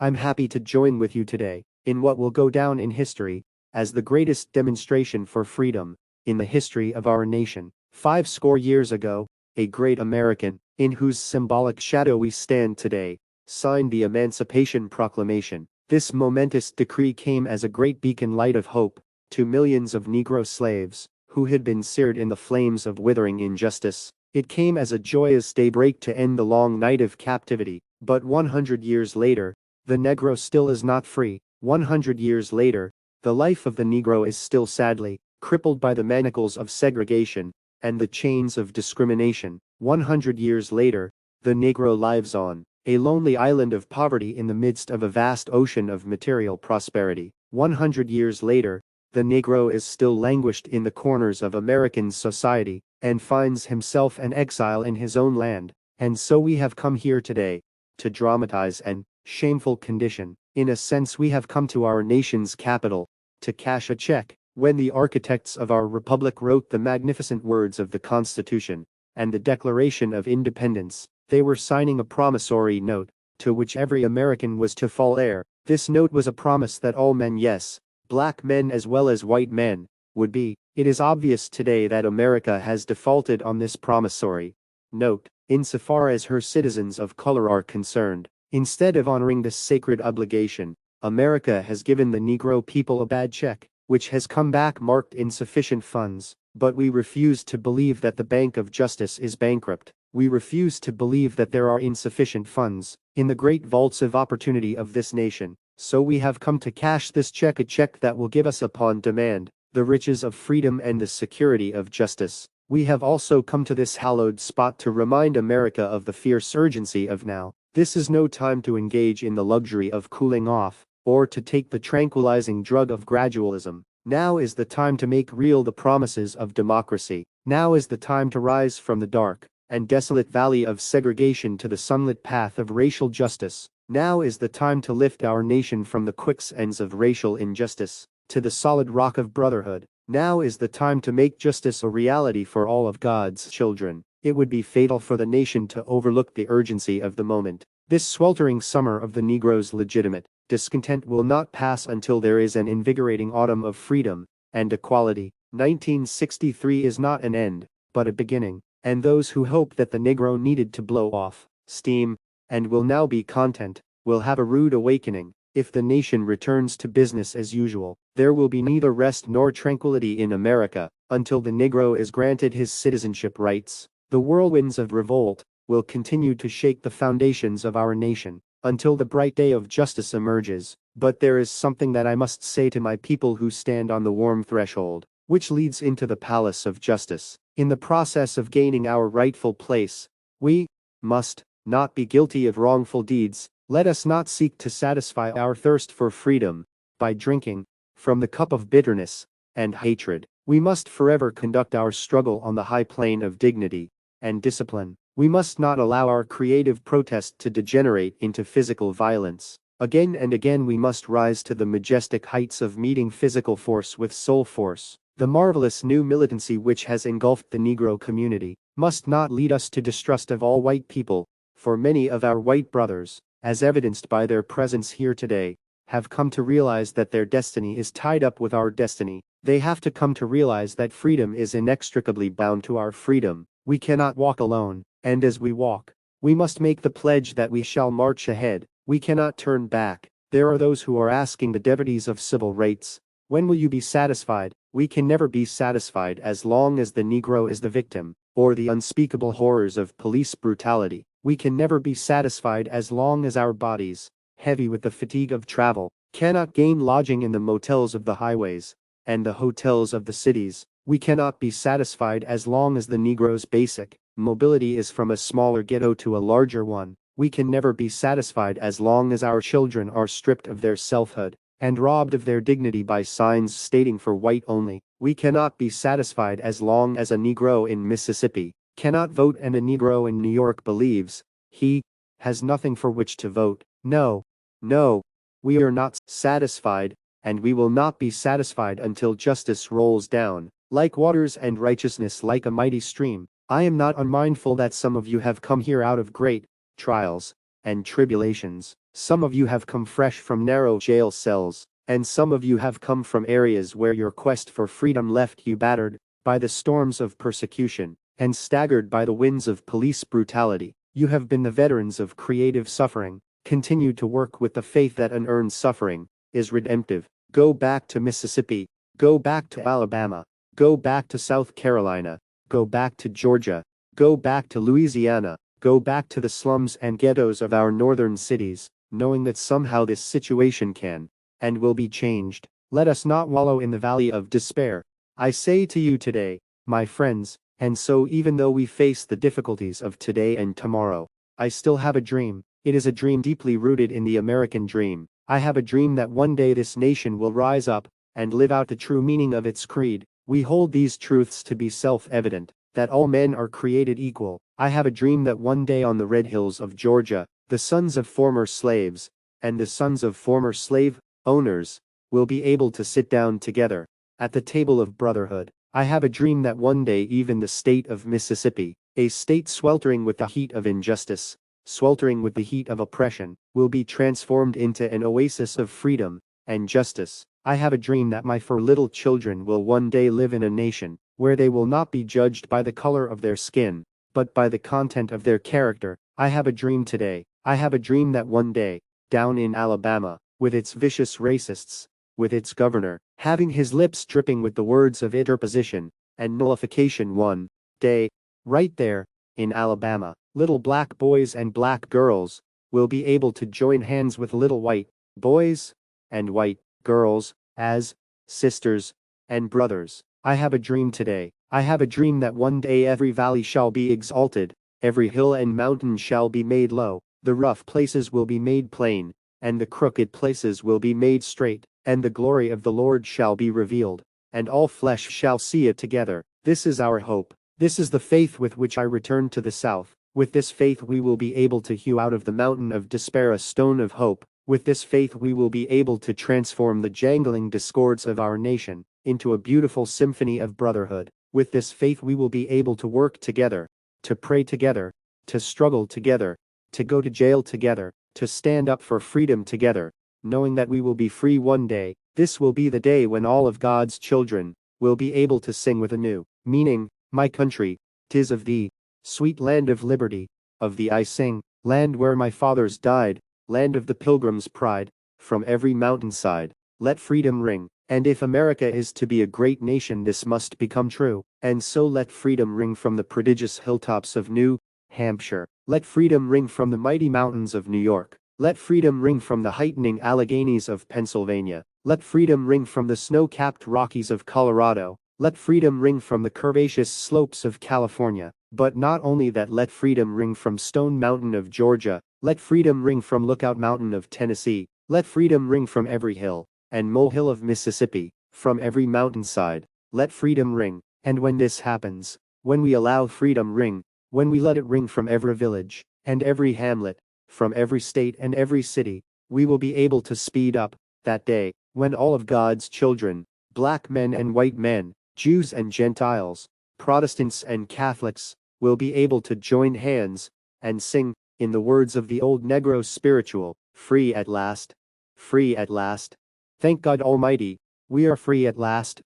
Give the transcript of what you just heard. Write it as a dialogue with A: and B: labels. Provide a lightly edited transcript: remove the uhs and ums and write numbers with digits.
A: I'm happy to join with you today in what will go down in history as the greatest demonstration for freedom in the history of our nation. 50 years ago, a great American, in whose symbolic shadow we stand today, signed the Emancipation Proclamation. This momentous decree came as a great beacon light of hope to millions of Negro slaves who had been seared in the flames of withering injustice. It came as a joyous daybreak to end the long night of captivity. But 100 years later, the Negro still is not free. 100 years later, the life of the Negro is still sadly crippled by the manacles of segregation and the chains of discrimination. 100 years later, the Negro lives on a lonely island of poverty in the midst of a vast ocean of material prosperity. 100 years later, the Negro is still languished in the corners of American society and finds himself an exile in his own land. And so we have come here today to dramatize an shameful condition. In a sense, we have come to our nation's capital to cash a check. When the architects of our republic wrote the magnificent words of the Constitution and the Declaration of Independence, they were signing a promissory note to which every American was to fall heir. This note was a promise that all men, yes, black men as well as white men, would be. It is obvious today that America has defaulted on this promissory note, insofar as her citizens of color are concerned. Instead of honoring this sacred obligation, America has given the Negro people a bad check, which has come back marked insufficient funds. But we refuse to believe that the Bank of Justice is bankrupt. We refuse to believe that there are insufficient funds in the great vaults of opportunity of this nation. So we have come to cash this check, a check that will give us upon demand the riches of freedom and the security of justice. We have also come to this hallowed spot to remind America of the fierce urgency of now. This is no time to engage in the luxury of cooling off, or to take the tranquilizing drug of gradualism. Now is the time to make real the promises of democracy. Now is the time to rise from the dark and desolate valley of segregation to the sunlit path of racial justice. Now is the time to lift our nation from the quicksands of racial injustice to the solid rock of brotherhood. Now is the time to make justice a reality for all of God's children. It would be fatal for the nation to overlook the urgency of the moment. This sweltering summer of the Negro's legitimate discontent will not pass until there is an invigorating autumn of freedom and equality. 1963 is not an end, but a beginning, and those who hoped that the Negro needed to blow off steam and will now be content will have a rude awakening. If the nation returns to business as usual, there will be neither rest nor tranquility in America until the Negro is granted his citizenship rights. The whirlwinds of revolt will continue to shake the foundations of our nation until the bright day of justice emerges. But there is something that I must say to my people who stand on the warm threshold, which leads into the palace of justice. In the process of gaining our rightful place, we must not be guilty of wrongful deeds. Let us not seek to satisfy our thirst for freedom by drinking from the cup of bitterness and hatred. We must forever conduct our struggle on the high plane of dignity and discipline. We must not allow our creative protest to degenerate into physical violence. Again and again we must rise to the majestic heights of meeting physical force with soul force. The marvelous new militancy which has engulfed the Negro community must not lead us to distrust of all white people, for many of our white brothers, as evidenced by their presence here today, have come to realize that their destiny is tied up with our destiny. They have to come to realize that freedom is inextricably bound to our freedom. We cannot walk alone, and as we walk, we must make the pledge that we shall march ahead. We cannot turn back. There are those who are asking the devotees of civil rights, when will you be satisfied? We can never be satisfied as long as the Negro is the victim, or the unspeakable horrors of police brutality. We can never be satisfied as long as our bodies, heavy with the fatigue of travel, cannot gain lodging in the motels of the highways and the hotels of the cities. We cannot be satisfied as long as the Negro's basic mobility is from a smaller ghetto to a larger one. We can never be satisfied as long as our children are stripped of their selfhood and robbed of their dignity by signs stating for white only. We cannot be satisfied as long as a Negro in Mississippi cannot vote and a Negro in New York believes he has nothing for which to vote. No, we are not satisfied, and we will not be satisfied until justice rolls down like waters and righteousness like a mighty stream. I am not unmindful that some of you have come here out of great trials and tribulations. Some of you have come fresh from narrow jail cells, and some of you have come from areas where your quest for freedom left you battered by the storms of persecution and staggered by the winds of police brutality. You have been the veterans of creative suffering. Continue to work with the faith that unearned suffering is redemptive. Go back to Mississippi. Go back to Alabama. Go back to South Carolina. Go back to Georgia. Go back to Louisiana. Go back to the slums and ghettos of our northern cities, knowing that somehow this situation can and will be changed. Let us not wallow in the valley of despair. I say to you today, my friends, and so even though we face the difficulties of today and tomorrow, I still have a dream. It is a dream deeply rooted in the American dream. I have a dream that one day this nation will rise up and live out the true meaning of its creed. We hold these truths to be self-evident, that all men are created equal. I have a dream that one day on the red hills of Georgia, the sons of former slaves and the sons of former slave owners will be able to sit down together at the table of brotherhood. I have a dream that one day even the state of Mississippi, a state sweltering with the heat of injustice, sweltering with the heat of oppression, will be transformed into an oasis of freedom and justice. I have a dream that my four little children will one day live in a nation where they will not be judged by the color of their skin, but by the content of their character. I have a dream today. I have a dream that one day, down in Alabama, with its vicious racists, with its governor, having his lips dripping with the words of interposition and nullification one day, right there, in Alabama, little black boys and black girls will be able to join hands with little white boys and white girls as sisters and brothers. I have a dream today. I have a dream that one day every valley shall be exalted, every hill and mountain shall be made low, the rough places will be made plain, and the crooked places will be made straight, and the glory of the Lord shall be revealed, and all flesh shall see it together. This is our hope. This is the faith with which I return to the South. With this faith we will be able to hew out of the mountain of despair a stone of hope. With this faith we will be able to transform the jangling discords of our nation into a beautiful symphony of brotherhood. With this faith we will be able to work together, to pray together, to struggle together, to go to jail together, to stand up for freedom together, knowing that we will be free one day. This will be the day when all of God's children will be able to sing with a new meaning. My country, 'tis of thee, sweet land of liberty, of thee I sing, land where my fathers died, land of the pilgrim's pride, from every mountainside, let freedom ring. And if America is to be a great nation, this must become true. And so let freedom ring from the prodigious hilltops of New Hampshire. Let freedom ring from the mighty mountains of New York. Let freedom ring from the heightening Alleghenies of Pennsylvania. Let freedom ring from the snow-capped Rockies of Colorado. Let freedom ring from the curvaceous slopes of California. But not only that, let freedom ring from Stone Mountain of Georgia. Let freedom ring from Lookout Mountain of Tennessee. Let freedom ring from every hill and molehill of Mississippi, from every mountainside. Let freedom ring. And when this happens, when we allow freedom ring, when we let it ring from every village and every hamlet, from every state and every city, we will be able to speed up that day when all of God's children, black men and white men, Jews and Gentiles, Protestants and Catholics, will be able to join hands and sing, in the words of the old Negro spiritual, free at last. Free at last. Thank God Almighty, we are free at last.